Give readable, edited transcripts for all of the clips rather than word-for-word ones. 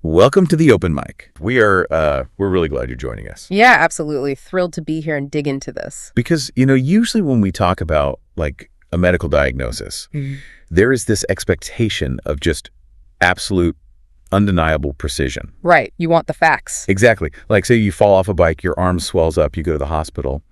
Welcome to the open mic. We're really glad you're joining us. Yeah, absolutely. Thrilled to be here and dig into this. Because, usually when we talk about like a medical diagnosis, there is this expectation of just absolute undeniable precision. Right. You want the facts. Exactly. Like say you fall off a bike, your arm swells up, you go to the hospital,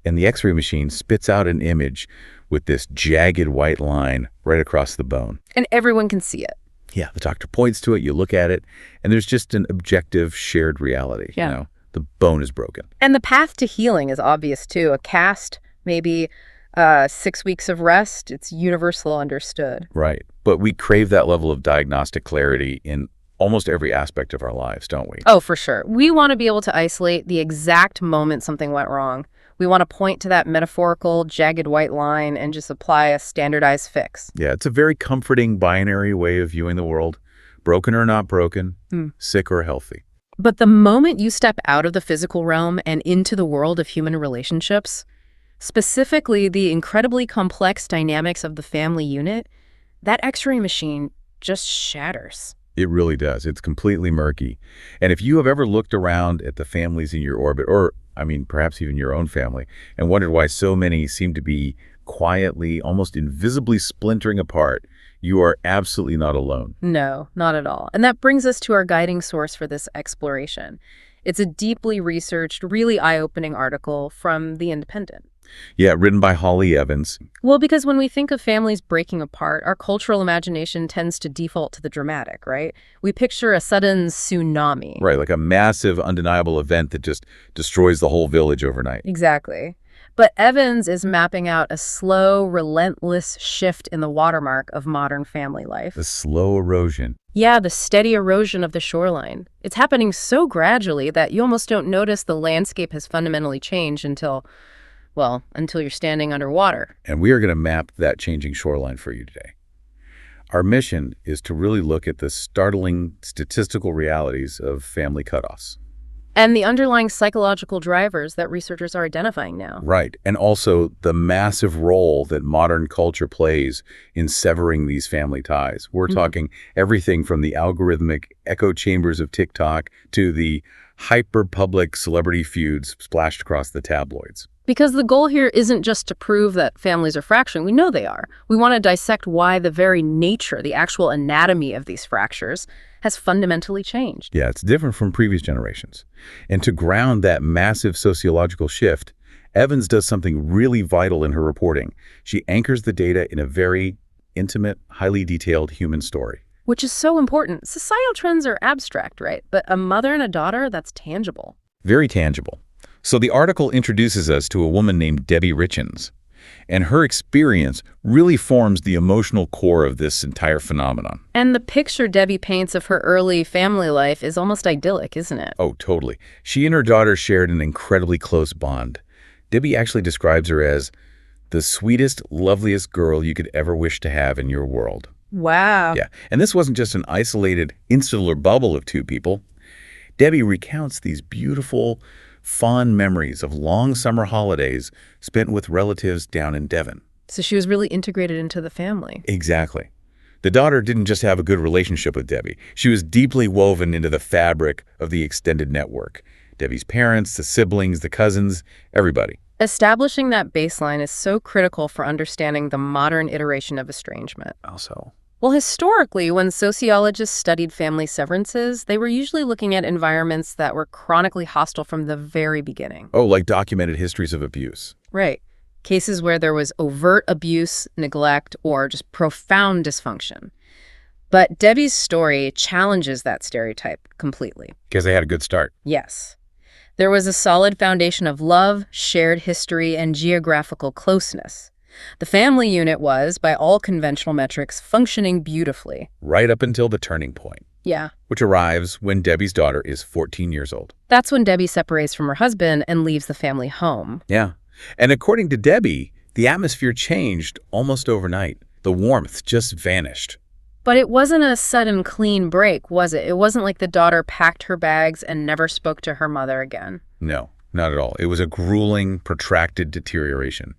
and the x-ray machine spits out an image with this jagged white line right across the bone. And everyone can see it. Yeah, the doctor points to it, you look at it, and there's just an objective shared reality. Yeah. The bone is broken. And the path to healing is obvious too. A cast, maybe 6 weeks of rest. It's universal understood. Right. But we crave that level of diagnostic clarity in almost every aspect of our lives, don't we? Oh, for sure. We want to be able to isolate the exact moment something went wrong. We want to point to that metaphorical, jagged white line and just apply a standardized fix. Yeah, it's a very comforting binary way of viewing the world. Broken or not broken, sick or healthy. But the moment you step out of the physical realm and into the world of human relationships, specifically the incredibly complex dynamics of the family unit, that x-ray machine just shatters. It really does. It's completely murky. And if you have ever looked around at the families in your orbit, or perhaps even your own family, and wondered why so many seem to be quietly, almost invisibly splintering apart, you are absolutely not alone. No, not at all. And that brings us to our guiding source for this exploration. It's a deeply researched, really eye-opening article from The Independent. Yeah, written by Holly Evans. Well, because when we think of families breaking apart, our cultural imagination tends to default to the dramatic, right? We picture a sudden tsunami. Right, like a massive, undeniable event that just destroys the whole village overnight. Exactly. But Evans is mapping out a slow, relentless shift in the watermark of modern family life. The slow erosion. Yeah, the steady erosion of the shoreline. It's happening so gradually that you almost don't notice the landscape has fundamentally changed until you're standing underwater. And we are going to map that changing shoreline for you today. Our mission is to really look at the startling statistical realities of family cutoffs. And the underlying psychological drivers that researchers are identifying now. Right. And also the massive role that modern culture plays in severing these family ties. We're talking everything from the algorithmic echo chambers of TikTok to the hyper-public celebrity feuds splashed across the tabloids. Because the goal here isn't just to prove that families are fracturing. We know they are. We want to dissect why the very nature, the actual anatomy of these fractures has fundamentally changed. Yeah, it's different from previous generations. And to ground that massive sociological shift, Evans does something really vital in her reporting. She anchors the data in a very intimate, highly detailed human story. Which is so important. Societal trends are abstract, right? But a mother and a daughter, that's tangible. Very tangible. So the article introduces us to a woman named Debi Richens, and her experience really forms the emotional core of this entire phenomenon. And the picture Debi paints of her early family life is almost idyllic, isn't it? Oh, totally. She and her daughter shared an incredibly close bond. Debi actually describes her as the sweetest, loveliest girl you could ever wish to have in your world. Wow. Yeah, and this wasn't just an isolated, insular bubble of two people. Debi recounts these beautiful, fond memories of long summer holidays spent with relatives down in Devon. So she was really integrated into the family. Exactly. The daughter didn't just have a good relationship with Debi. She was deeply woven into the fabric of the extended network. Debi's parents, the siblings, the cousins, everybody. Establishing that baseline is so critical for understanding the modern iteration of estrangement. Also. Well, historically, when sociologists studied family severances, they were usually looking at environments that were chronically hostile from the very beginning. Oh, like documented histories of abuse. Right. Cases where there was overt abuse, neglect, or just profound dysfunction. But Debi's story challenges that stereotype completely. Because they had a good start. Yes. There was a solid foundation of love, shared history, and geographical closeness. The family unit was, by all conventional metrics, functioning beautifully. Right up until the turning point. Yeah. Which arrives when Debi's daughter is 14 years old. That's when Debi separates from her husband and leaves the family home. Yeah. And according to Debi, the atmosphere changed almost overnight. The warmth just vanished. But it wasn't a sudden clean break, was it? It wasn't like the daughter packed her bags and never spoke to her mother again. No, not at all. It was a grueling, protracted deterioration.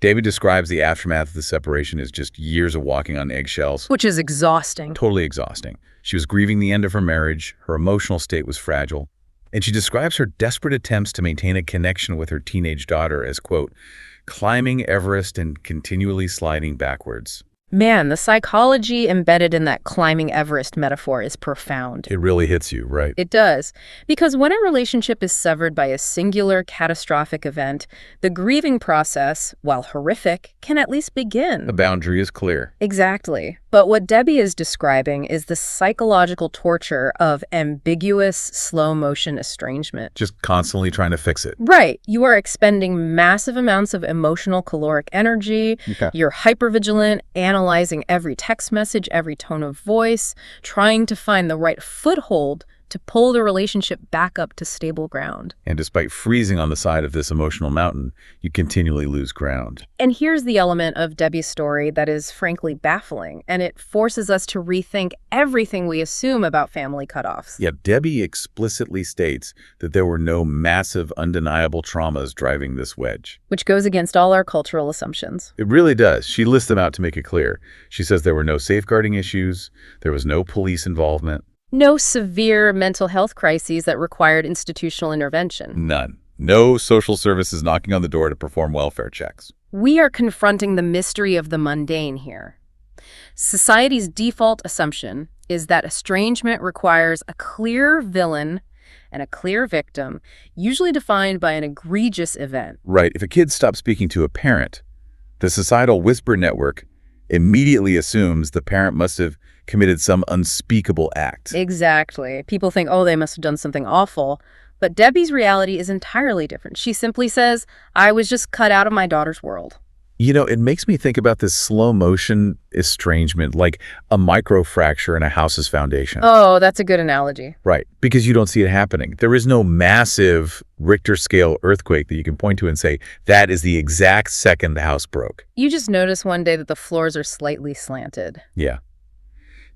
Debi describes the aftermath of the separation as just years of walking on eggshells. Which is exhausting. Totally exhausting. She was grieving the end of her marriage, her emotional state was fragile, and she describes her desperate attempts to maintain a connection with her teenage daughter as, quote, climbing Everest and continually sliding backwards. Man, the psychology embedded in that climbing Everest metaphor is profound. It really hits you, right? It does. Because when a relationship is severed by a singular catastrophic event, the grieving process, while horrific, can at least begin. The boundary is clear. Exactly. But what Debi is describing is the psychological torture of ambiguous, slow-motion estrangement. Just constantly trying to fix it. Right. You are expending massive amounts of emotional caloric energy. Okay. You're hypervigilant, analyzing every text message, every tone of voice, trying to find the right foothold to pull the relationship back up to stable ground. And despite freezing on the side of this emotional mountain, you continually lose ground. And here's the element of Debi's story that is frankly baffling, and it forces us to rethink everything we assume about family cutoffs. Yet Debi explicitly states that there were no massive, undeniable traumas driving this wedge. Which goes against all our cultural assumptions. It really does. She lists them out to make it clear. She says there were no safeguarding issues, there was no police involvement. No severe mental health crises that required institutional intervention. None. No social services knocking on the door to perform welfare checks. We are confronting the mystery of the mundane here. Society's default assumption is that estrangement requires a clear villain and a clear victim, usually defined by an egregious event. Right. If a kid stops speaking to a parent, the societal whisper network immediately assumes the parent must have committed some unspeakable act. Exactly. People think, oh, they must have done something awful. But Debi's reality is entirely different. She simply says, I was just cut out of my daughter's world. You know, it makes me think about this slow motion estrangement, like a microfracture in a house's foundation. Oh, that's a good analogy. Right, because you don't see it happening. There is no massive Richter scale earthquake that you can point to and say, that is the exact second the house broke. You just notice one day that the floors are slightly slanted. Yeah.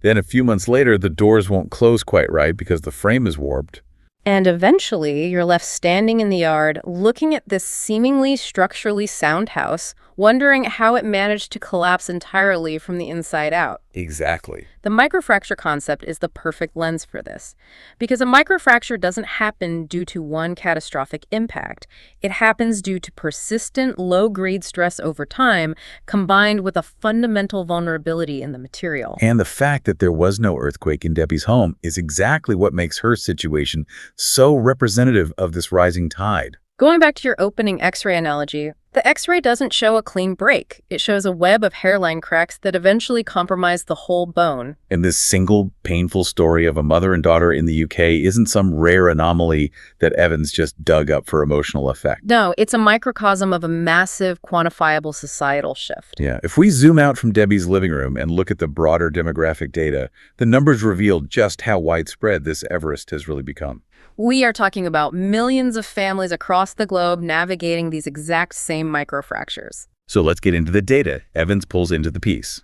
Then a few months later, the doors won't close quite right because the frame is warped. And eventually, you're left standing in the yard, looking at this seemingly structurally sound house, wondering how it managed to collapse entirely from the inside out. Exactly. The microfracture concept is the perfect lens for this, because a microfracture doesn't happen due to one catastrophic impact. It happens due to persistent, low-grade stress over time, combined with a fundamental vulnerability in the material. And the fact that there was no earthquake in Debi's home is exactly what makes her situation so representative of this rising tide. Going back to your opening X-ray analogy, the X-ray doesn't show a clean break. It shows a web of hairline cracks that eventually compromise the whole bone. And this single painful story of a mother and daughter in the UK isn't some rare anomaly that Evans just dug up for emotional effect. No, it's a microcosm of a massive, quantifiable societal shift. Yeah, if we zoom out from Debi's living room and look at the broader demographic data, the numbers reveal just how widespread this Everest has really become. We are talking about millions of families across the globe navigating these exact same microfractures. So let's get into the data Evans pulls into the piece.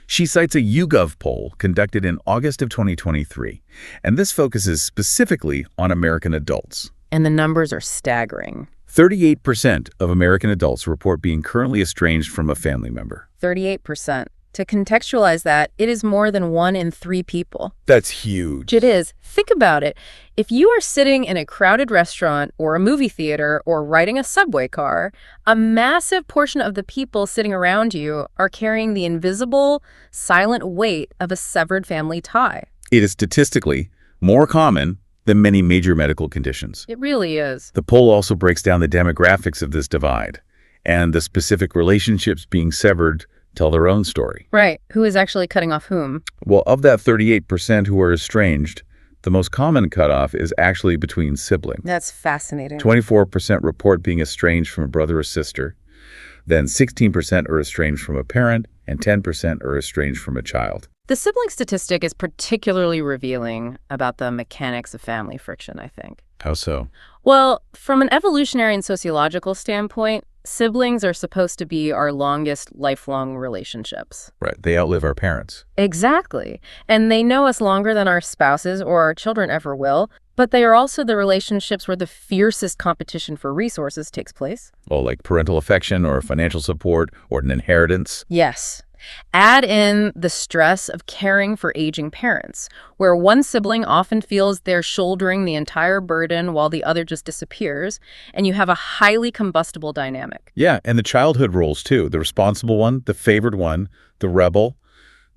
She cites a YouGov poll conducted in August of 2023, and this focuses specifically on American adults. And the numbers are staggering. 38% of American adults report being currently estranged from a family member. 38%. To contextualize that, it is more than 1 in 3 people. That's huge. It is. Think about it. If you are sitting in a crowded restaurant or a movie theater or riding a subway car, a massive portion of the people sitting around you are carrying the invisible, silent weight of a severed family tie. It is statistically more common than many major medical conditions. It really is. The poll also breaks down the demographics of this divide, and the specific relationships being severed tell their own story. Right. Who is actually cutting off whom? Well, of that 38% who are estranged, the most common cutoff is actually between siblings. That's fascinating. 24% report being estranged from a brother or sister. Then 16% are estranged from a parent, and 10% are estranged from a child. The sibling statistic is particularly revealing about the mechanics of family friction, I think. How so? Well, from an evolutionary and sociological standpoint, siblings are supposed to be our longest lifelong relationships. Right. They outlive our parents. Exactly. And they know us longer than our spouses or our children ever will, but they are also the relationships where the fiercest competition for resources takes place. Oh, like parental affection or financial support or an inheritance. Yes. Add in the stress of caring for aging parents, where one sibling often feels they're shouldering the entire burden while the other just disappears, and you have a highly combustible dynamic. Yeah, and the childhood roles too. The responsible one, the favored one, the rebel,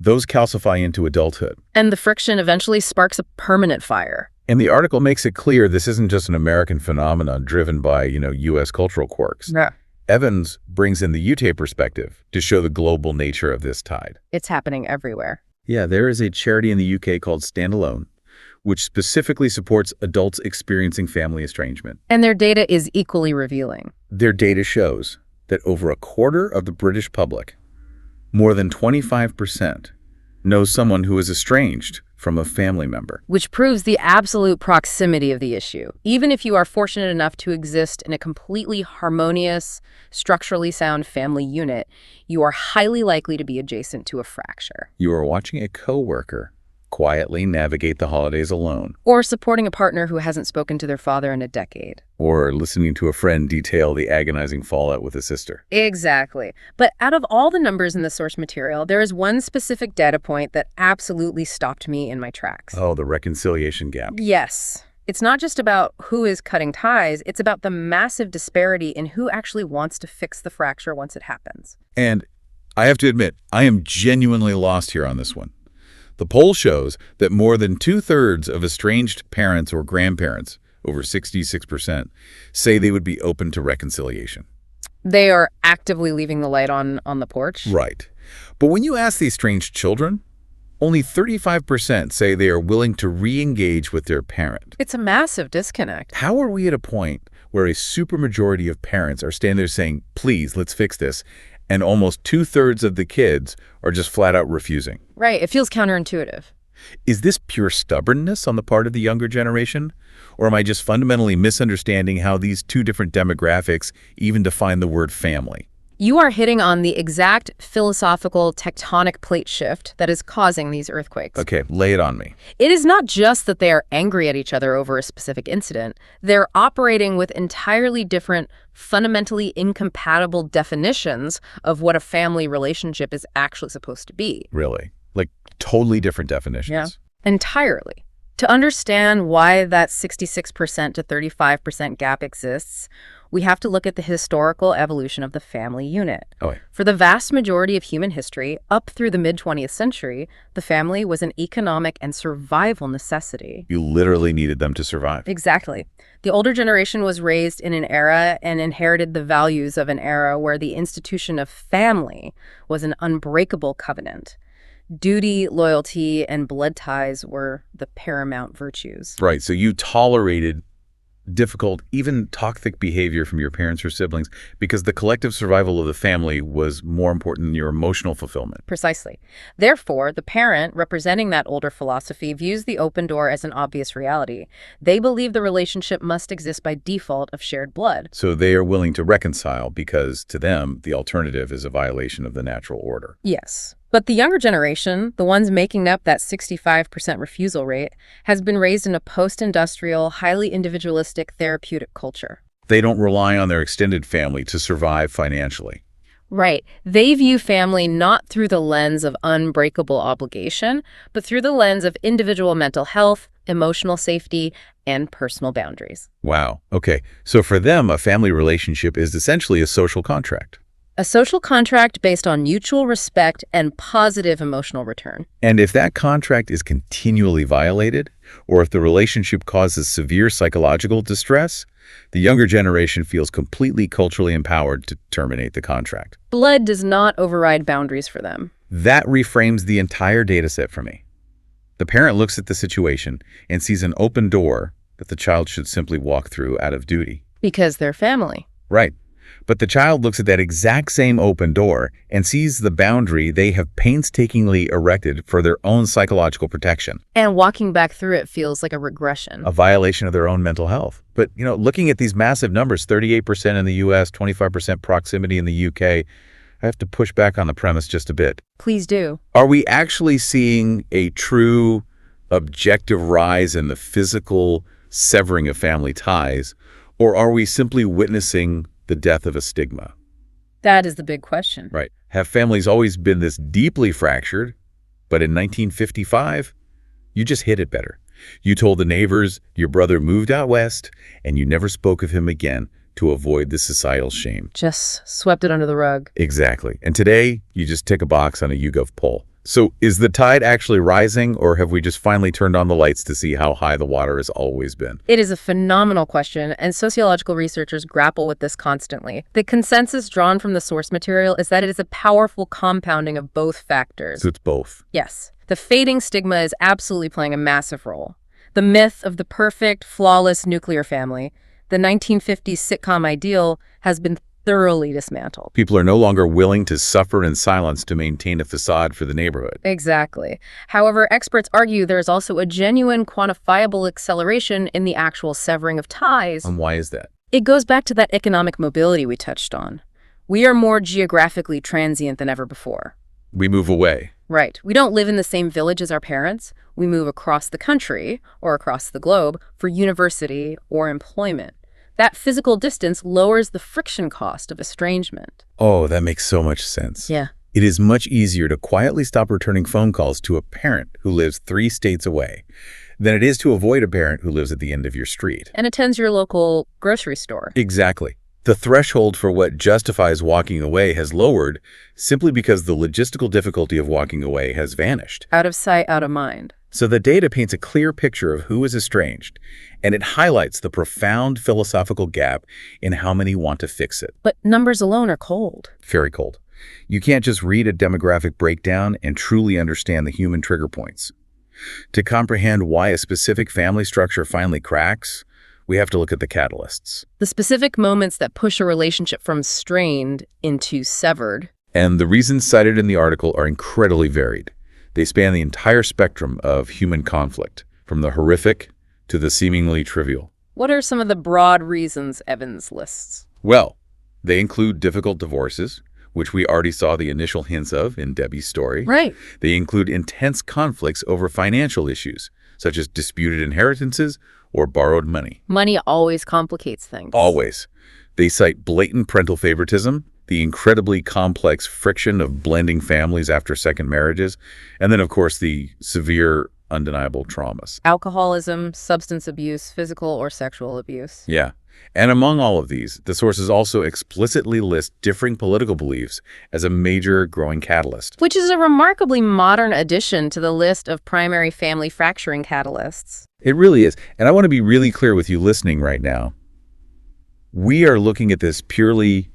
those calcify into adulthood. And the friction eventually sparks a permanent fire. And the article makes it clear this isn't just an American phenomenon driven by, U.S. cultural quirks. Yeah. Evans brings in the UK perspective to show the global nature of this tide. It's happening everywhere. Yeah, there is a charity in the UK called Stand Alone, which specifically supports adults experiencing family estrangement. And their data is equally revealing. Their data shows that over a quarter of the British public, more than 25%, knows someone who is estranged from a family member. Which proves the absolute proximity of the issue. Even if you are fortunate enough to exist in a completely harmonious, structurally sound family unit, you are highly likely to be adjacent to a fracture. You are watching a coworker quietly navigate the holidays alone. Or supporting a partner who hasn't spoken to their father in a decade. Or listening to a friend detail the agonizing fallout with a sister. Exactly. But out of all the numbers in the source material, there is one specific data point that absolutely stopped me in my tracks. Oh, the reconciliation gap. Yes. It's not just about who is cutting ties, it's about the massive disparity in who actually wants to fix the fracture once it happens. And I have to admit, I am genuinely lost here on this one. The poll shows that more than 2/3 of estranged parents or grandparents, over 66%, say they would be open to reconciliation. They are actively leaving the light on the porch? Right. But when you ask the estranged children, only 35% say they are willing to re-engage with their parent. It's a massive disconnect. How are we at a point where a supermajority of parents are standing there saying, please, let's fix this, and almost 2/3 of the kids are just flat out refusing? Right. It feels counterintuitive. Is this pure stubbornness on the part of the younger generation? Or am I just fundamentally misunderstanding how these two different demographics even define the word family? You are hitting on the exact philosophical tectonic plate shift that is causing these earthquakes. Okay, lay it on me. It is not just that they are angry at each other over a specific incident. They're operating with entirely different, fundamentally incompatible definitions of what a family relationship is actually supposed to be. Really? Like totally different definitions? Yeah, entirely. To understand why that 66% to 35% gap exists, we have to look at the historical evolution of the family unit. Oh, For the vast majority of human history, up through the mid-20th century, the family was an economic and survival necessity. you literally needed them to survive. Exactly. The older generation was raised in an era and inherited the values of an era where the institution of family was an unbreakable covenant. Duty, loyalty, and blood ties were the paramount virtues. Right, so you tolerated difficult, even toxic behavior from your parents or siblings because the collective survival of the family was more important than your emotional fulfillment. Precisely. Therefore, the parent, representing that older philosophy, views the open door as an obvious reality. They believe the relationship must exist by default of shared blood. So they are willing to reconcile because, to them, the alternative is a violation of the natural order. Yes. But the younger generation, the ones making up that 65% refusal rate, has been raised in a post-industrial, highly individualistic therapeutic culture. They don't rely on their extended family to survive financially. Right. They view family not through the lens of unbreakable obligation, but through the lens of individual mental health, emotional safety, and personal boundaries. Wow. Okay. So for them, a family relationship is essentially a social contract. A social contract based on mutual respect and positive emotional return. And if that contract is continually violated, or if the relationship causes severe psychological distress, the younger generation feels completely culturally empowered to terminate the contract. Blood does not override boundaries for them. That reframes the entire data set for me. The parent looks at the situation and sees an open door that the child should simply walk through out of duty. Because they're family. Right. But the child looks at that exact same open door and sees the boundary they have painstakingly erected for their own psychological protection. And walking back through it feels like a regression. A violation of their own mental health. But, looking at these massive numbers, 38% in the U.S., 25% proximity in the U.K., I have to push back on the premise just a bit. Please do. Are we actually seeing a true, objective rise in the physical severing of family ties, or are we simply witnessing the death of a stigma? That is the big question. Right. Have families always been this deeply fractured? But in 1955, you just hid it better. You told the neighbors your brother moved out west, and you never spoke of him again to avoid the societal shame. Just swept it under the rug. Exactly. And today, you just tick a box on a YouGov poll. So is the tide actually rising, or have we just finally turned on the lights to see how high the water has always been? It is a phenomenal question, and sociological researchers grapple with this constantly. The consensus drawn from the source material is that it is a powerful compounding of both factors. So it's both. Yes. The fading stigma is absolutely playing a massive role. The myth of the perfect, flawless nuclear family, the 1950s sitcom ideal, has been thoroughly dismantled. People are no longer willing to suffer in silence to maintain a facade for the neighborhood. Exactly. However, experts argue there is also a genuine, quantifiable acceleration in the actual severing of ties. And why is that? It goes back to that economic mobility we touched on. We are more geographically transient than ever before. We move away. Right. We don't live in the same village as our parents. We move across the country or across the globe for university or employment. That physical distance lowers the friction cost of estrangement. Oh, that makes so much sense. Yeah. It is much easier to quietly stop returning phone calls to a parent who lives 3 states away than it is to avoid a parent who lives at the end of your street. And attends your local grocery store. Exactly. The threshold for what justifies walking away has lowered simply because the logistical difficulty of walking away has vanished. Out of sight, out of mind. So the data paints a clear picture of who is estranged, and it highlights the profound philosophical gap in how many want to fix it. But numbers alone are cold. Very cold. You can't just read a demographic breakdown and truly understand the human trigger points. To comprehend why a specific family structure finally cracks, we have to look at the catalysts. The specific moments that push a relationship from strained into severed. And the reasons cited in the article are incredibly varied. They span the entire spectrum of human conflict, from the horrific to the seemingly trivial. What are some of the broad reasons Evans lists? Well, they include difficult divorces, which we already saw the initial hints of in Debi's story. Right. They include intense conflicts over financial issues, such as disputed inheritances or borrowed money. Money always complicates things. Always. They cite blatant parental favoritism, the incredibly complex friction of blending families after second marriages, and then, of course, the severe, undeniable traumas. Alcoholism, substance abuse, physical or sexual abuse. Yeah. And among all of these, the sources also explicitly list differing political beliefs as a major growing catalyst. Which is a remarkably modern addition to the list of primary family fracturing catalysts. It really is. And I want to be really clear with you listening right now. We are looking at this purely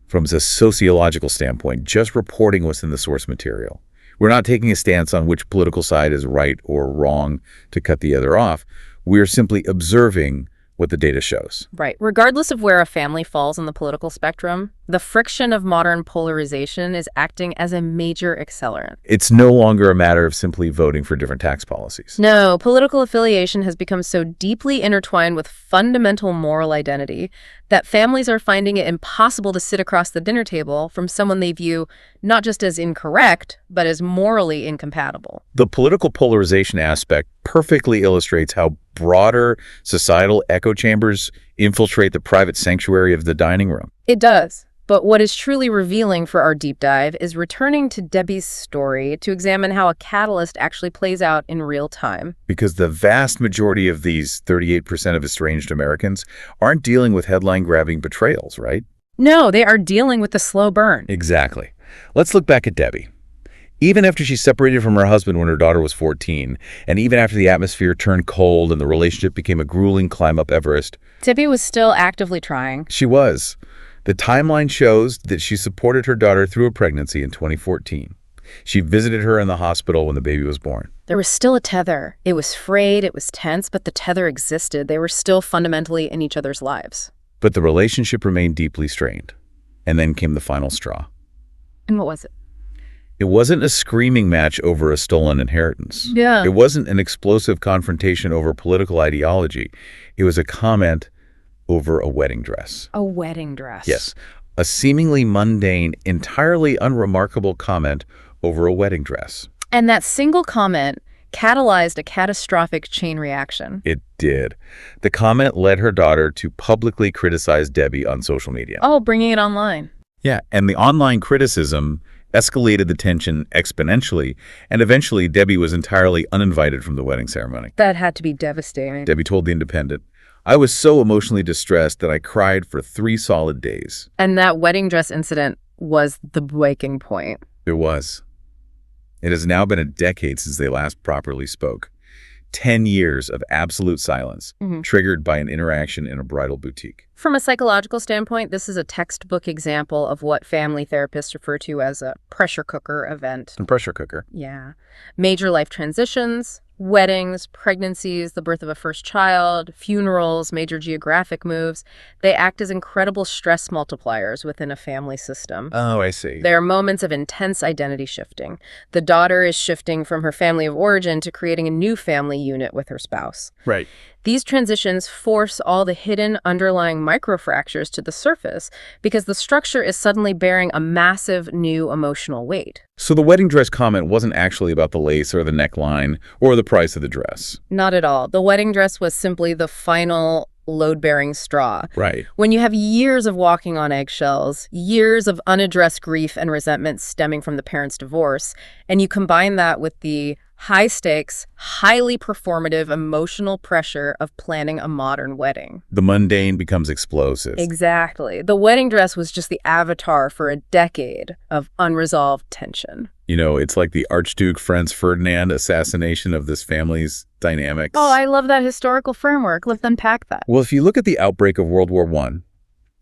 from a sociological standpoint, just reporting what's in the source material. We're not taking a stance on which political side is right or wrong to cut the other off. We're simply observing what the data shows. Right. Regardless of where a family falls on the political spectrum, the friction of modern polarization is acting as a major accelerant. It's no longer a matter of simply voting for different tax policies. No, political affiliation has become so deeply intertwined with fundamental moral identity that families are finding it impossible to sit across the dinner table from someone they view not just as incorrect, but as morally incompatible. The political polarization aspect perfectly illustrates how broader societal echo chambers infiltrate the private sanctuary of the dining room. It does. But what is truly revealing for our deep dive is returning to Debi's story to examine how a catalyst actually plays out in real time. Because the vast majority of these 38% of estranged Americans aren't dealing with headline-grabbing betrayals, right? No, they are dealing with the slow burn. Exactly. Let's look back at Debi. Even after she separated from her husband when her daughter was 14, and even after the atmosphere turned cold and the relationship became a grueling climb up Everest, Debi was still actively trying. She was. The timeline shows that she supported her daughter through a pregnancy in 2014. She visited her in the hospital when the baby was born. There was still a tether. It was frayed, it was tense, but the tether existed. They were still fundamentally in each other's lives. But the relationship remained deeply strained. And then came the final straw. And what was it? It wasn't a screaming match over a stolen inheritance. Yeah. It wasn't an explosive confrontation over political ideology. It was a comment over a wedding dress. A wedding dress. Yes. A seemingly mundane, entirely unremarkable comment over a wedding dress. And that single comment catalyzed a catastrophic chain reaction. It did. The comment led her daughter to publicly criticize Debi on social media. Oh, bringing it online. Yeah, and the online criticism escalated the tension exponentially, and eventually Debi was entirely uninvited from the wedding ceremony. That had to be devastating. Debi told The Independent, "I was so emotionally distressed that I cried for 3 solid days." And that wedding dress incident was the breaking point. It was. It has now been a decade since they last properly spoke. 10 years of absolute silence, triggered by an interaction in a bridal boutique. From a psychological standpoint, this is a textbook example of what family therapists refer to as a pressure cooker event. A pressure cooker. Yeah. Major life transitions, weddings, pregnancies, the birth of a first child, funerals, major geographic moves. They act as incredible stress multipliers within a family system. Oh, I see. There are moments of intense identity shifting. The daughter is shifting from her family of origin to creating a new family unit with her spouse. Right. These transitions force all the hidden underlying microfractures to the surface because the structure is suddenly bearing a massive new emotional weight. So the wedding dress comment wasn't actually about the lace or the neckline or the price of the dress. Not at all. The wedding dress was simply the final load-bearing straw. Right. When you have years of walking on eggshells, years of unaddressed grief and resentment stemming from the parents' divorce, and you combine that with the high-stakes, highly performative emotional pressure of planning a modern wedding. The mundane becomes explosive. Exactly. The wedding dress was just the avatar for a decade of unresolved tension. You know, it's like the Archduke Franz Ferdinand assassination of this family's dynamics. Oh, I love that historical framework. Let's unpack that. Well, if you look at the outbreak of World War I,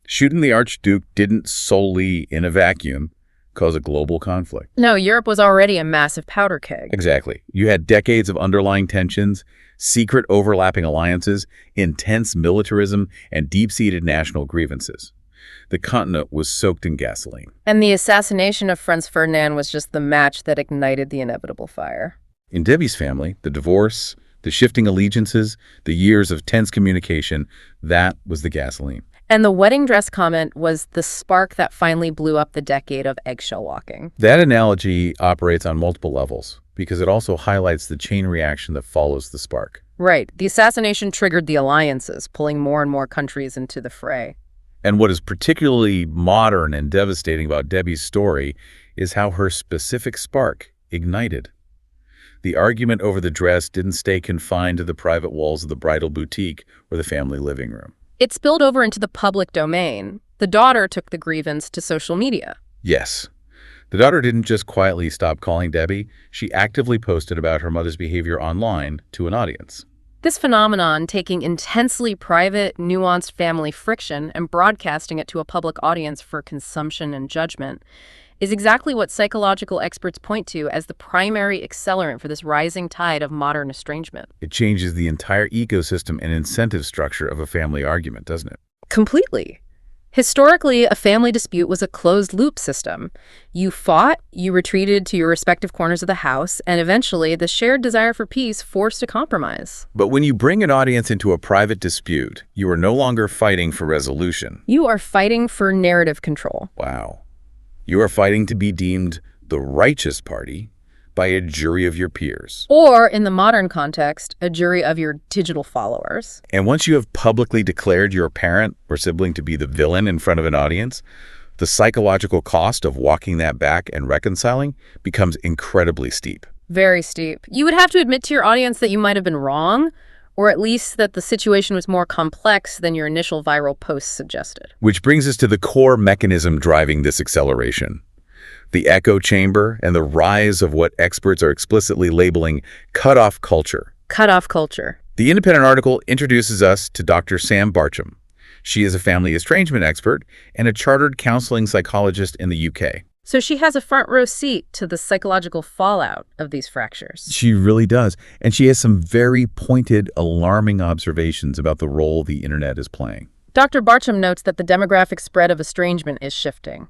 shooting the Archduke didn't solely, in a vacuum, cause a global conflict. No, Europe was already a massive powder keg. Exactly. You had decades of underlying tensions, secret overlapping alliances, intense militarism, and deep-seated national grievances. The continent was soaked in gasoline. And the assassination of Franz Ferdinand was just the match that ignited the inevitable fire. In Debi's family, the divorce, the shifting allegiances, the years of tense communication, that was the gasoline. And the wedding dress comment was the spark that finally blew up the decade of eggshell walking. That analogy operates on multiple levels because it also highlights the chain reaction that follows the spark. Right. The assassination triggered the alliances, pulling more and more countries into the fray. And what is particularly modern and devastating about Debi's story is how her specific spark ignited. The argument over the dress didn't stay confined to the private walls of the bridal boutique or the family living room. It spilled over into the public domain. The daughter took the grievance to social media. Yes. The daughter didn't just quietly stop calling Debi. She actively posted about her mother's behavior online to an audience. This phenomenon, taking intensely private, nuanced family friction and broadcasting it to a public audience for consumption and judgment, is exactly what psychological experts point to as the primary accelerant for this rising tide of modern estrangement. It changes the entire ecosystem and incentive structure of a family argument, doesn't it? Completely. Historically, a family dispute was a closed-loop system. You fought, you retreated to your respective corners of the house, and eventually the shared desire for peace forced a compromise. But when you bring an audience into a private dispute, you are no longer fighting for resolution. You are fighting for narrative control. Wow. You are fighting to be deemed the righteous party by a jury of your peers. Or, in the modern context, a jury of your digital followers. And once you have publicly declared your parent or sibling to be the villain in front of an audience, the psychological cost of walking that back and reconciling becomes incredibly steep. Very steep. You would have to admit to your audience that you might have been wrong, or at least that the situation was more complex than your initial viral post suggested. Which brings us to the core mechanism driving this acceleration. The echo chamber and the rise of what experts are explicitly labeling cutoff culture. Cutoff culture. The Independent article introduces us to Dr. Sam Barcham. She is a family estrangement expert and a chartered counseling psychologist in the UK. So she has a front row seat to the psychological fallout of these fractures. She really does. And she has some very pointed, alarming observations about the role the internet is playing. Dr. Barcham notes that the demographic spread of estrangement is shifting.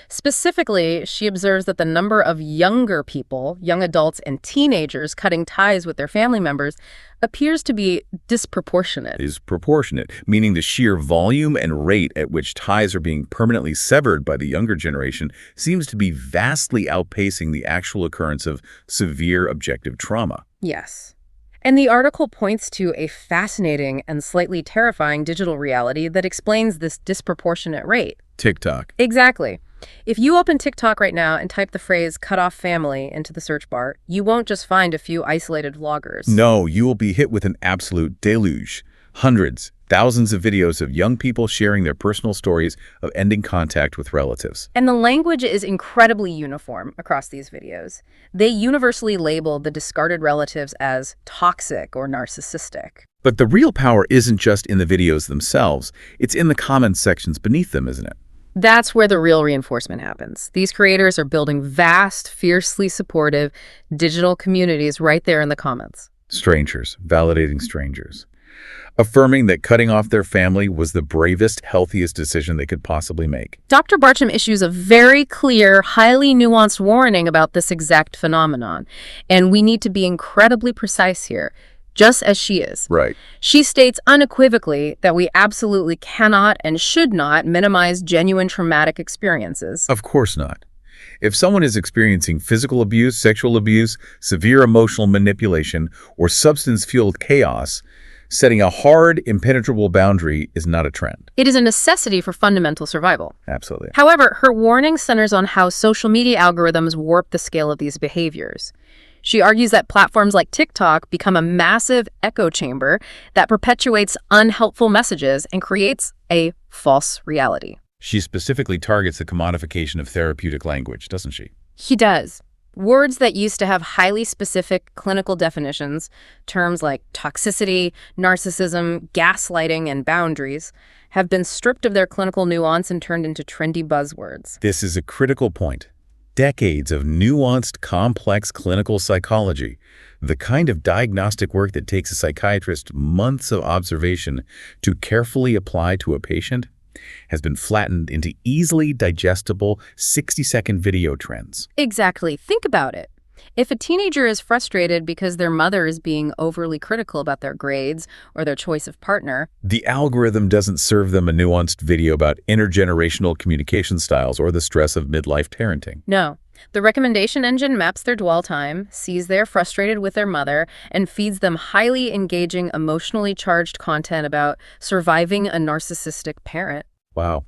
Specifically, she observes that the number of younger people, young adults and teenagers cutting ties with their family members appears to be disproportionate. Is proportionate, meaning the sheer volume and rate at which ties are being permanently severed by the younger generation seems to be vastly outpacing the actual occurrence of severe objective trauma. Yes. And the article points to a fascinating and slightly terrifying digital reality that explains this disproportionate rate. TikTok. Exactly. If you open TikTok right now and type the phrase "cut off family" into the search bar, you won't just find a few isolated vloggers. No, you will be hit with an absolute deluge. Hundreds, thousands of videos of young people sharing their personal stories of ending contact with relatives. And the language is incredibly uniform across these videos. They universally label the discarded relatives as toxic or narcissistic. But the real power isn't just in the videos themselves, it's in the comment sections beneath them, isn't it? That's where the real reinforcement happens. These creators are building vast, fiercely supportive digital communities right there in the comments. Strangers, validating strangers. Affirming that cutting off their family was the bravest, healthiest decision they could possibly make. Dr. Bartram issues a very clear, highly nuanced warning about this exact phenomenon. And we need to be incredibly precise here, just as she is. Right. She states unequivocally that we absolutely cannot and should not minimize genuine traumatic experiences. Of course not. If someone is experiencing physical abuse, sexual abuse, severe emotional manipulation, or substance-fueled chaos, setting a hard, impenetrable boundary is not a trend. It is a necessity for fundamental survival. Absolutely. However, her warning centers on how social media algorithms warp the scale of these behaviors. She argues that platforms like TikTok become a massive echo chamber that perpetuates unhelpful messages and creates a false reality. She specifically targets the commodification of therapeutic language, doesn't she? He does. Words that used to have highly specific clinical definitions, terms like toxicity, narcissism, gaslighting, and boundaries, have been stripped of their clinical nuance and turned into trendy buzzwords. This is a critical point. Decades of nuanced, complex clinical psychology, the kind of diagnostic work that takes a psychiatrist months of observation to carefully apply to a patient, has been flattened into easily digestible 60-second video trends. Exactly. Think about it. If a teenager is frustrated because their mother is being overly critical about their grades or their choice of partner, the algorithm doesn't serve them a nuanced video about intergenerational communication styles or the stress of midlife parenting. No. The recommendation engine maps their dwell time, sees they're frustrated with their mother, and feeds them highly engaging, emotionally charged content about surviving a narcissistic parent. Wow.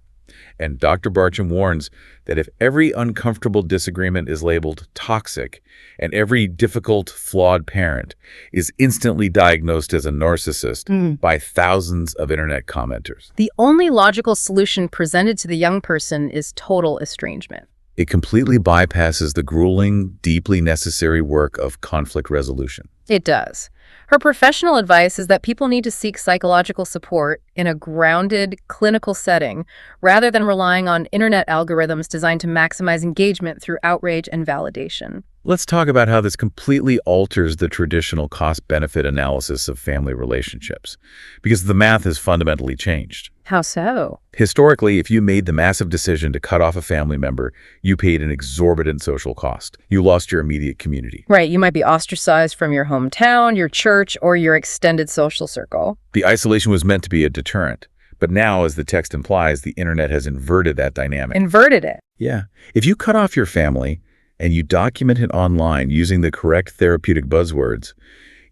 And Dr. Bartram warns that if every uncomfortable disagreement is labeled toxic and every difficult, flawed parent is instantly diagnosed as a narcissist by thousands of internet commenters, the only logical solution presented to the young person is total estrangement. it completely bypasses the grueling, deeply necessary work of conflict resolution. It does. Her professional advice is that people need to seek psychological support in a grounded, clinical setting rather than relying on internet algorithms designed to maximize engagement through outrage and validation. Let's talk about how this completely alters the traditional cost-benefit analysis of family relationships, because the math has fundamentally changed. How so? Historically, if you made the massive decision to cut off a family member, you paid an exorbitant social cost. You lost your immediate community. Right, you might be ostracized from your hometown, your church, or your extended social circle. The isolation was meant to be a deterrent. But now, as the text implies, the internet has inverted that dynamic. Inverted it. Yeah. If you cut off your family and you document it online using the correct therapeutic buzzwords,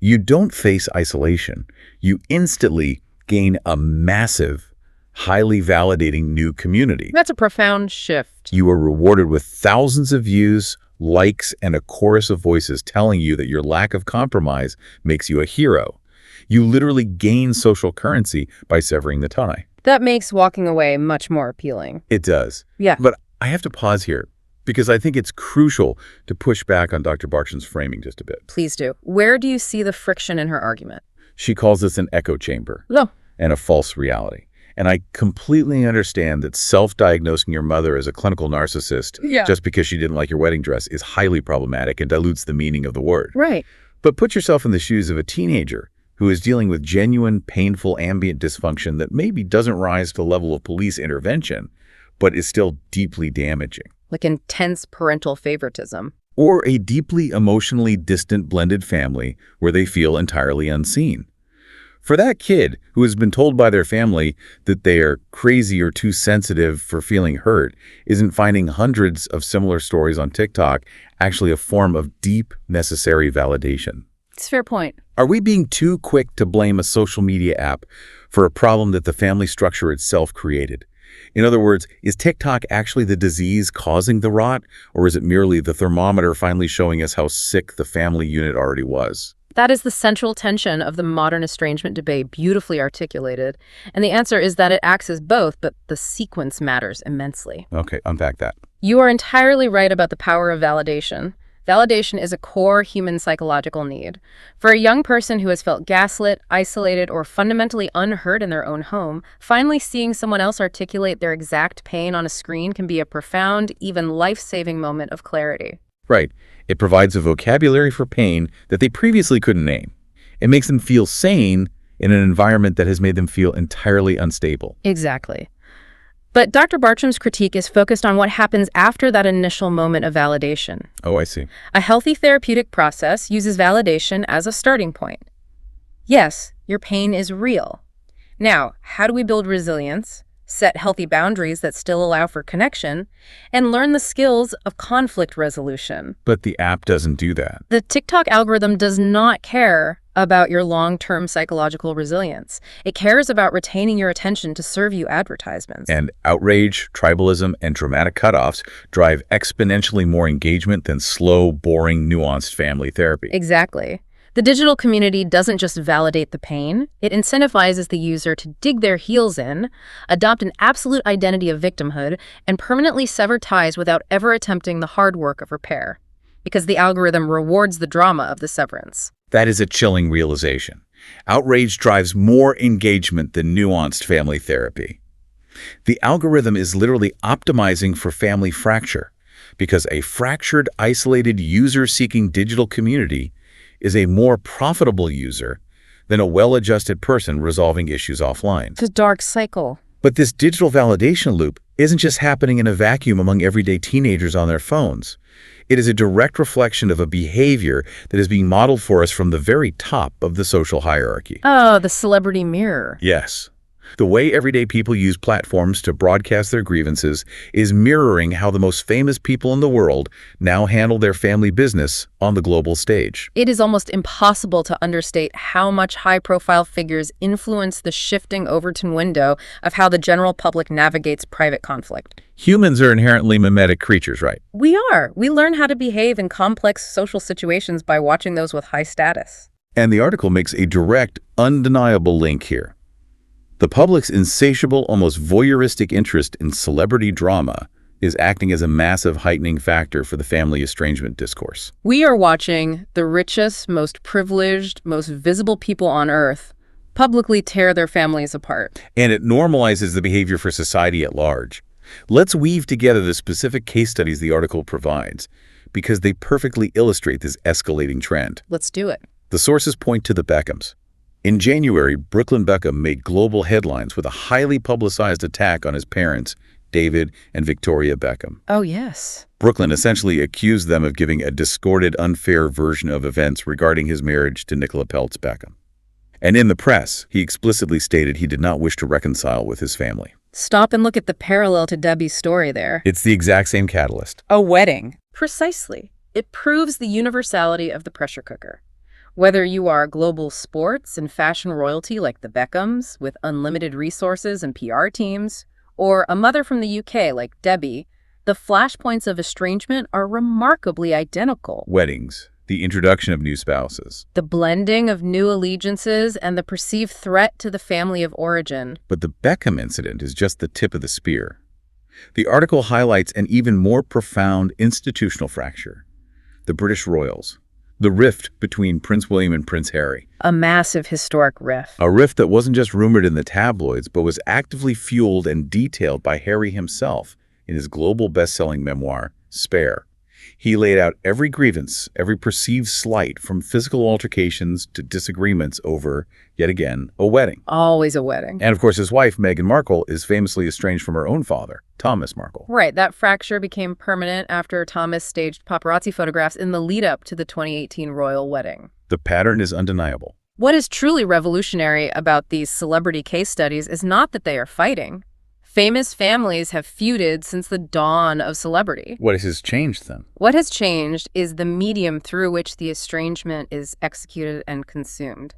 you don't face isolation. You instantly gain a massive, highly validating new community. That's a profound shift. You are rewarded with thousands of views, likes, and a chorus of voices telling you that your lack of compromise makes you a hero. You literally gain social currency by severing the tie. That makes walking away much more appealing. It does. Yeah. But I have to pause here because I think it's crucial to push back on Dr. Bartram's framing just a bit. Please do. Where do you see the friction in her argument? She calls this an echo chamber No. and a false reality. And I completely understand that self-diagnosing your mother as a clinical narcissist just because she didn't like your wedding dress is highly problematic and dilutes the meaning of the word. Right. But put yourself in the shoes of a teenager who is dealing with genuine, painful ambient dysfunction that maybe doesn't rise to the level of police intervention, but is still deeply damaging. Like intense parental favoritism. Or a deeply emotionally distant blended family where they feel entirely unseen. For that kid who has been told by their family that they are crazy or too sensitive for feeling hurt, isn't finding hundreds of similar stories on TikTok actually a form of deep, necessary validation. It's a fair point. Are we being too quick to blame a social media app for a problem that the family structure itself created? In other words, is TikTok actually the disease causing the rot, or is it merely the thermometer finally showing us how sick the family unit already was? That is the central tension of the modern estrangement debate, beautifully articulated. And the answer is that it acts as both, but the sequence matters immensely. Okay, unpack that. You are entirely right about the power of validation. Validation is a core human psychological need. For a young person who has felt gaslit, isolated, or fundamentally unheard in their own home, finally seeing someone else articulate their exact pain on a screen can be a profound, even life-saving moment of clarity. Right. It provides a vocabulary for pain that they previously couldn't name. It makes them feel sane in an environment that has made them feel entirely unstable. Exactly. But Dr. Bartram's critique is focused on what happens after that initial moment of validation. Oh, I see. A healthy therapeutic process uses validation as a starting point. Yes, your pain is real. Now, how do we build resilience, set healthy boundaries that still allow for connection, and learn the skills of conflict resolution? But the app doesn't do that. The TikTok algorithm does not care about your long-term psychological resilience. It cares about retaining your attention to serve you advertisements. And outrage, tribalism, and dramatic cutoffs drive exponentially more engagement than slow, boring, nuanced family therapy. Exactly. The digital community doesn't just validate the pain, it incentivizes the user to dig their heels in, adopt an absolute identity of victimhood, and permanently sever ties without ever attempting the hard work of repair. Because the algorithm rewards the drama of the severance. That is a chilling realization. Outrage drives more engagement than nuanced family therapy. The algorithm is literally optimizing for family fracture, because a fractured, isolated, user-seeking digital community is a more profitable user than a well-adjusted person resolving issues offline. It's a dark cycle. But this digital validation loop isn't just happening in a vacuum among everyday teenagers on their phones. It is a direct reflection of a behavior that is being modeled for us from the very top of the social hierarchy. Oh, the celebrity mirror. Yes. The way everyday people use platforms to broadcast their grievances is mirroring how the most famous people in the world now handle their family business on the global stage. It is almost impossible to understate how much high-profile figures influence the shifting Overton window of how the general public navigates private conflict. Humans are inherently mimetic creatures, right? We are. We learn how to behave in complex social situations by watching those with high status. And the article makes a direct, undeniable link here. The public's insatiable, almost voyeuristic interest in celebrity drama is acting as a massive heightening factor for the family estrangement discourse. We are watching the richest, most privileged, most visible people on Earth publicly tear their families apart. And it normalizes the behavior for society at large. Let's weave together the specific case studies the article provides, because they perfectly illustrate this escalating trend. Let's do it. The sources point to the Beckhams. In January, Brooklyn Beckham made global headlines with a highly publicized attack on his parents, David and Victoria Beckham. Oh, yes. Brooklyn essentially accused them of giving a distorted, unfair version of events regarding his marriage to Nicola Peltz Beckham. And in the press, he explicitly stated he did not wish to reconcile with his family. Stop and look at the parallel to Debi's story there. It's the exact same catalyst. A wedding. Precisely. It proves the universality of the pressure cooker. Whether you are global sports and fashion royalty like the Beckhams with unlimited resources and PR teams, or a mother from the UK like Debi, the flashpoints of estrangement are remarkably identical. Weddings, the introduction of new spouses. The blending of new allegiances and the perceived threat to the family of origin. But the Beckham incident is just the tip of the spear. The article highlights an even more profound institutional fracture. The British royals. The rift between Prince William and Prince Harry. A massive historic rift. A rift that wasn't just rumored in the tabloids, but was actively fueled and detailed by Harry himself in his global best-selling memoir, Spare. He laid out every grievance, every perceived slight, from physical altercations to disagreements over, yet again, a wedding. Always a wedding. And of course, his wife, Meghan Markle, is famously estranged from her own father, Thomas Markle. Right, that fracture became permanent after Thomas staged paparazzi photographs in the lead-up to the 2018 royal wedding. The pattern is undeniable. What is truly revolutionary about these celebrity case studies is not that they are fighting. Famous families have feuded since the dawn of celebrity. What has changed then? What has changed is the medium through which the estrangement is executed and consumed.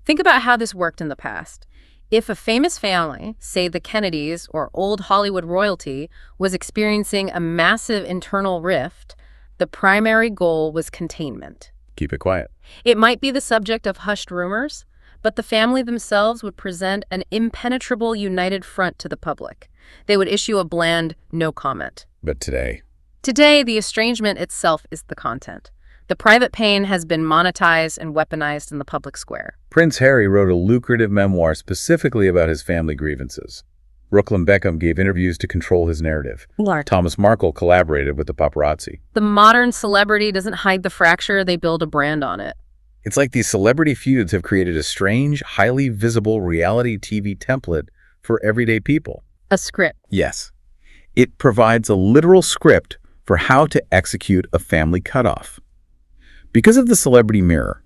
Think about how this worked in the past. If a famous family, say the Kennedys or old Hollywood royalty, was experiencing a massive internal rift, the primary goal was containment. Keep it quiet. It might be the subject of hushed rumors, but the family themselves would present an impenetrable united front to the public. They would issue a bland no comment. But today, the estrangement itself is the content. The private pain has been monetized and weaponized in the public square. Prince Harry wrote a lucrative memoir specifically about his family grievances. Brooklyn Beckham gave interviews to control his narrative. Thomas Markle collaborated with the paparazzi. The modern celebrity doesn't hide the fracture, they build a brand on it. It's like these celebrity feuds have created a strange, highly visible reality TV template for everyday people. A script. Yes. It provides a literal script for how to execute a family cutoff. Because of the celebrity mirror,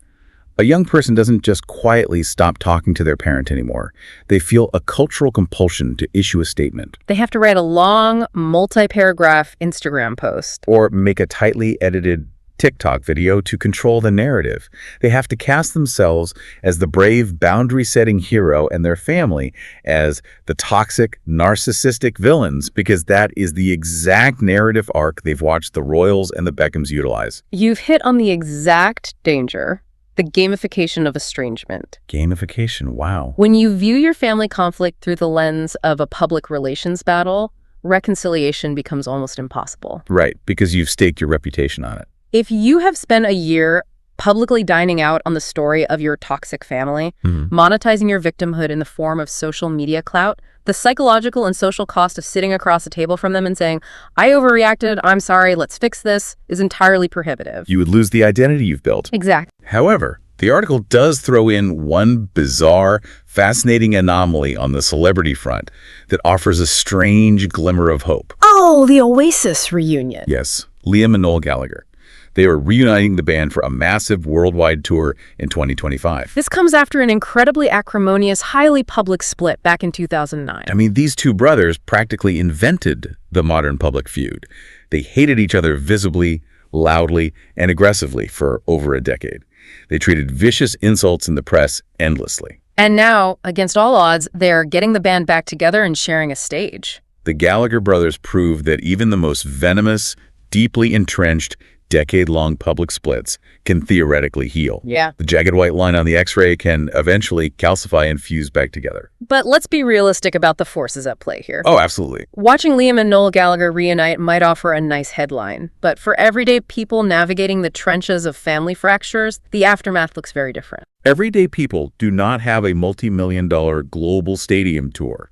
a young person doesn't just quietly stop talking to their parent anymore. They feel a cultural compulsion to issue a statement. They have to write a long, multi-paragraph Instagram post. Or make a tightly edited TikTok video to control the narrative. They have to cast themselves as the brave, boundary-setting hero and their family as the toxic, narcissistic villains, because that is the exact narrative arc they've watched the Royals and the Beckhams utilize. You've hit on the exact danger. The gamification of estrangement. Gamification, wow. When you view your family conflict through the lens of a public relations battle, reconciliation becomes almost impossible. Right, because you've staked your reputation on it. If you have spent a year publicly dining out on the story of your toxic family, monetizing your victimhood in the form of social media clout, the psychological and social cost of sitting across a table from them and saying, I overreacted, I'm sorry, let's fix this, is entirely prohibitive. You would lose the identity you've built. Exactly. However, the article does throw in one bizarre, fascinating anomaly on the celebrity front that offers a strange glimmer of hope. Oh, the Oasis reunion. Yes, Liam and Noel Gallagher. They are reuniting the band for a massive worldwide tour in 2025. This comes after an incredibly acrimonious, highly public split back in 2009. I mean, these two brothers practically invented the modern public feud. They hated each other visibly, loudly, and aggressively for over a decade. They treated vicious insults in the press endlessly. And now, against all odds, they're getting the band back together and sharing a stage. The Gallagher brothers proved that even the most venomous, deeply entrenched, decade-long public splits can theoretically heal. Yeah. The jagged white line on the X-ray can eventually calcify and fuse back together. But let's be realistic about the forces at play here. Oh, absolutely. Watching Liam and Noel Gallagher reunite might offer a nice headline, but for everyday people navigating the trenches of family fractures, the aftermath looks very different. Everyday people do not have a multi-million-dollar global stadium tour,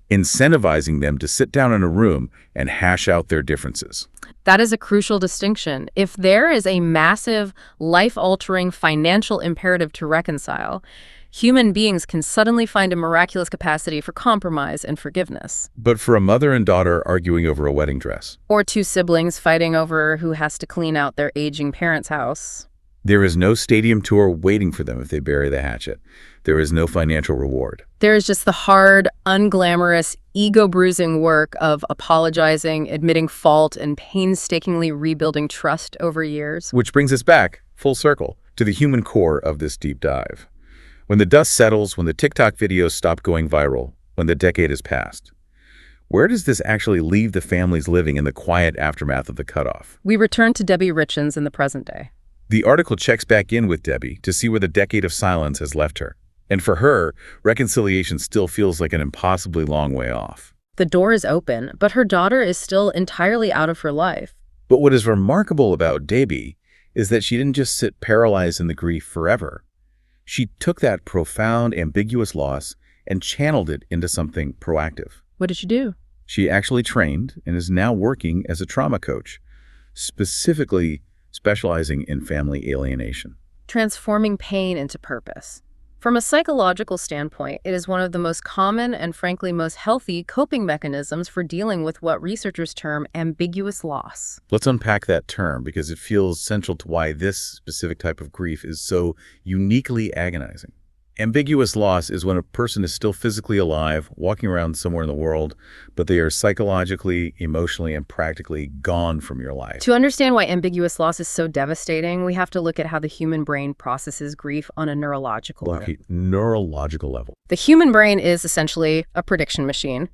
incentivizing them to sit down in a room and hash out their differences. That is a crucial distinction. If there is a massive, life-altering financial imperative to reconcile, human beings can suddenly find a miraculous capacity for compromise and forgiveness. But for a mother and daughter arguing over a wedding dress, Or two siblings fighting over who has to clean out their aging parents' house, there is no stadium tour waiting for them if they bury the hatchet. There is no financial reward. there is just the hard, unglamorous, ego-bruising work of apologizing, admitting fault, and painstakingly rebuilding trust over years. Which brings us back, full circle, to the human core of this deep dive. When the dust settles, when the TikTok videos stop going viral, when the decade has passed, where does this actually leave the families living in the quiet aftermath of the cutoff? We return to Debi Richens in the present day. The article checks back in with Debi to see where the decade of silence has left her. And for her, reconciliation still feels like an impossibly long way off. The door is open, but her daughter is still entirely out of her life. But what is remarkable about Debi is that she didn't just sit paralyzed in the grief forever. She took that profound, ambiguous loss and channeled it into something proactive. What did you do? She actually trained and is now working as a trauma coach, specifically specializing in family alienation. Transforming pain into purpose. From a psychological standpoint, it is one of the most common and frankly most healthy coping mechanisms for dealing with what researchers term ambiguous loss. Let's unpack that term because it feels central to why this specific type of grief is so uniquely agonizing. Ambiguous loss is when a person is still physically alive, walking around somewhere in the world, but they are psychologically, emotionally, and practically gone from your life. To understand why ambiguous loss is so devastating, we have to look at how the human brain processes grief on a neurological level. Neurological level. The human brain is essentially a prediction machine.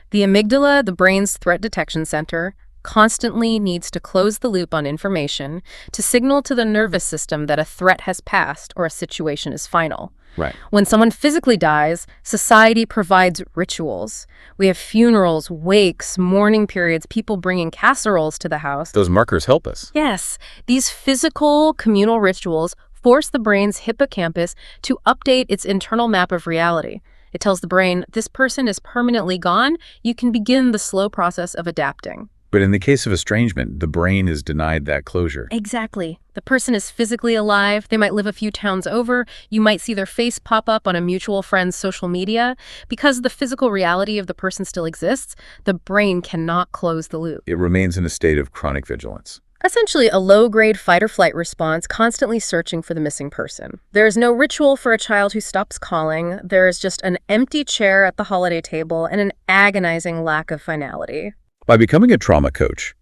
The amygdala, the brain's threat detection center, constantly needs to close the loop on information to signal to the nervous system that a threat has passed or a situation is final. Right. When someone physically dies, society provides rituals. We have funerals, wakes, mourning periods, people bringing casseroles to the house. Those markers help us. Yes, these physical communal rituals force the brain's hippocampus to update its internal map of reality. It tells the brain, this person is permanently gone. You can begin the slow process of adapting. But in the case of estrangement, the brain is denied that closure. Exactly. The person is physically alive. They might live a few towns over. You might see their face pop up on a mutual friend's social media. Because the physical reality of the person still exists, the brain cannot close the loop. It remains in a state of chronic vigilance. Essentially, a low-grade fight-or-flight response, constantly searching for the missing person. There is no ritual for a child who stops calling. There is just an empty chair at the holiday table and an agonizing lack of finality. By becoming a trauma coach,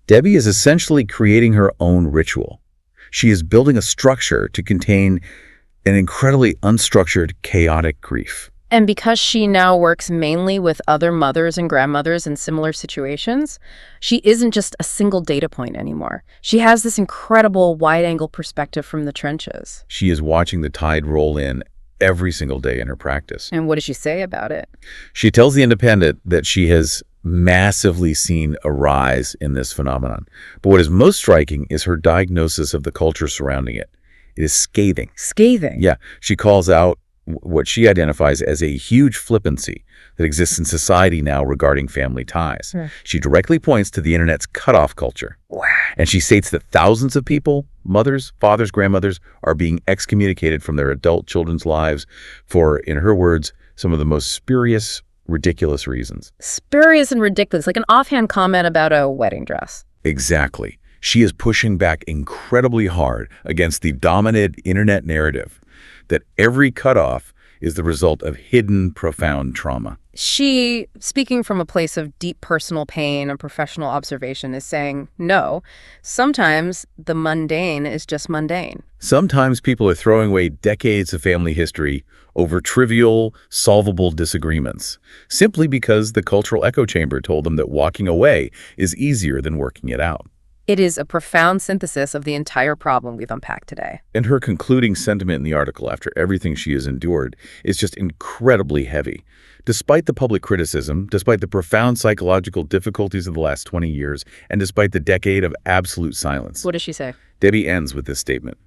Debi is essentially creating her own ritual. She is building a structure to contain an incredibly unstructured, chaotic grief. And because she now works mainly with other mothers and grandmothers in similar situations, she isn't just a single data point anymore. She has this incredible wide-angle perspective from the trenches. She is watching the tide roll in every single day in her practice. And what does she say about it? She tells The Independent that she has massively seen a rise in this phenomenon. But what is most striking is her diagnosis of the culture surrounding it. It is scathing. Scathing? Yeah. She calls out what she identifies as a huge flippancy that exists in society now regarding family ties. She directly points to the internet's cutoff culture. Wow. And she states that thousands of people, mothers, fathers, grandmothers, are being excommunicated from their adult children's lives for, in her words, some of the most spurious, ridiculous reasons. Spurious and ridiculous, like an offhand comment about a wedding dress. Exactly. She is pushing back incredibly hard against the dominant internet narrative that every cutoff is the result of hidden, profound trauma. She, speaking from a place of deep personal pain and professional observation, is saying, no, sometimes the mundane is just mundane. Sometimes people are throwing away decades of family history over trivial, solvable disagreements, simply because the cultural echo chamber told them that walking away is easier than working it out. It is a profound synthesis of the entire problem we've unpacked today. And her concluding sentiment in the article, after everything she has endured, is just incredibly heavy. Despite the public criticism, despite the profound psychological difficulties of the last 20 years, and despite the decade of absolute silence. What does she say? Debi ends with this statement.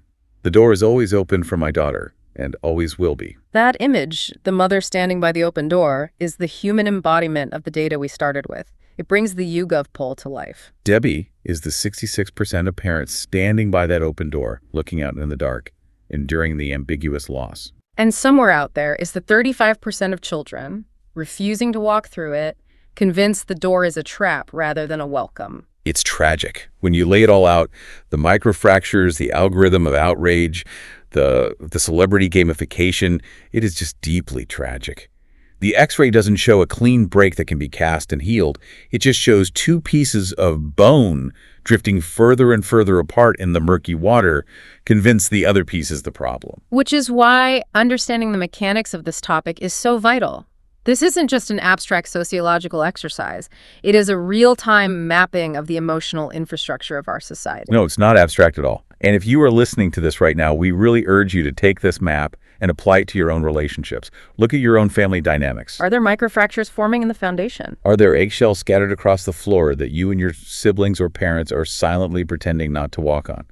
The door is always open for my daughter, and always will be. That image, the mother standing by the open door, is the human embodiment of the data we started with. It brings the YouGov poll to life. Debi is the 66% of parents standing by that open door, looking out in the dark, enduring the ambiguous loss. And somewhere out there is the 35% of children refusing to walk through it, convinced the door is a trap rather than a welcome. It's tragic. When you lay it all out, the microfractures, the algorithm of outrage, the celebrity gamification, it is just deeply tragic. The X-ray doesn't show a clean break that can be cast and healed. It just shows two pieces of bone drifting further and further apart in the murky water, convinced the other piece is the problem. Which is why understanding the mechanics of this topic is so vital. This isn't just an abstract sociological exercise. It is a real-time mapping of the emotional infrastructure of our society. No, it's not abstract at all. And if you are listening to this right now, we really urge you to take this map and apply it to your own relationships. Look at your own family dynamics. Are there microfractures forming in the foundation? Are there eggshells scattered across the floor that you and your siblings or parents are silently pretending not to walk on?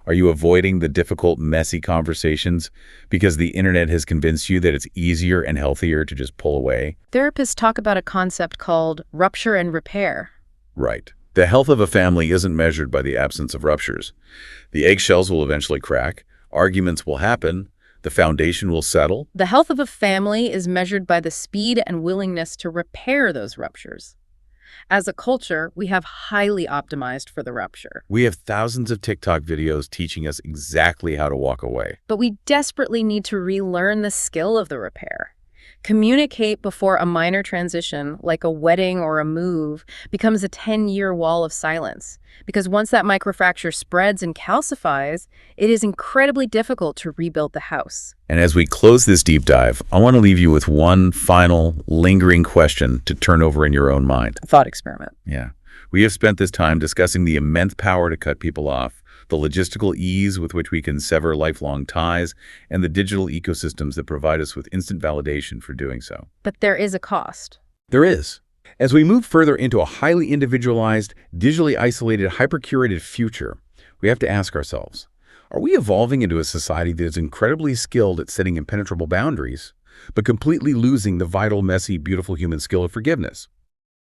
Are you avoiding the difficult, messy conversations because the internet has convinced you that it's easier and healthier to just pull away? Therapists talk about a concept called rupture and repair. Right. The health of a family isn't measured by the absence of ruptures. The eggshells will eventually crack, arguments will happen, the foundation will settle. The health of a family is measured by the speed and willingness to repair those ruptures. As a culture, we have highly optimized for the rupture. We have thousands of TikTok videos teaching us exactly how to walk away. But we desperately need to relearn the skill of the repair. Communicate before a minor transition, like a wedding or a move, becomes a 10-year wall of silence. Because once that microfracture spreads and calcifies, it is incredibly difficult to rebuild the house. And as we close this deep dive, I want to leave you with one final, lingering question to turn over in your own mind. A thought experiment. Yeah. We have spent this time discussing the immense power to cut people off, the logistical ease with which we can sever lifelong ties, and the digital ecosystems that provide us with instant validation for doing so. But there is a cost. There is. As we move further into a highly individualized, digitally isolated, hyper-curated future, we have to ask ourselves, are we evolving into a society that is incredibly skilled at setting impenetrable boundaries, but completely losing the vital, messy, beautiful human skill of forgiveness?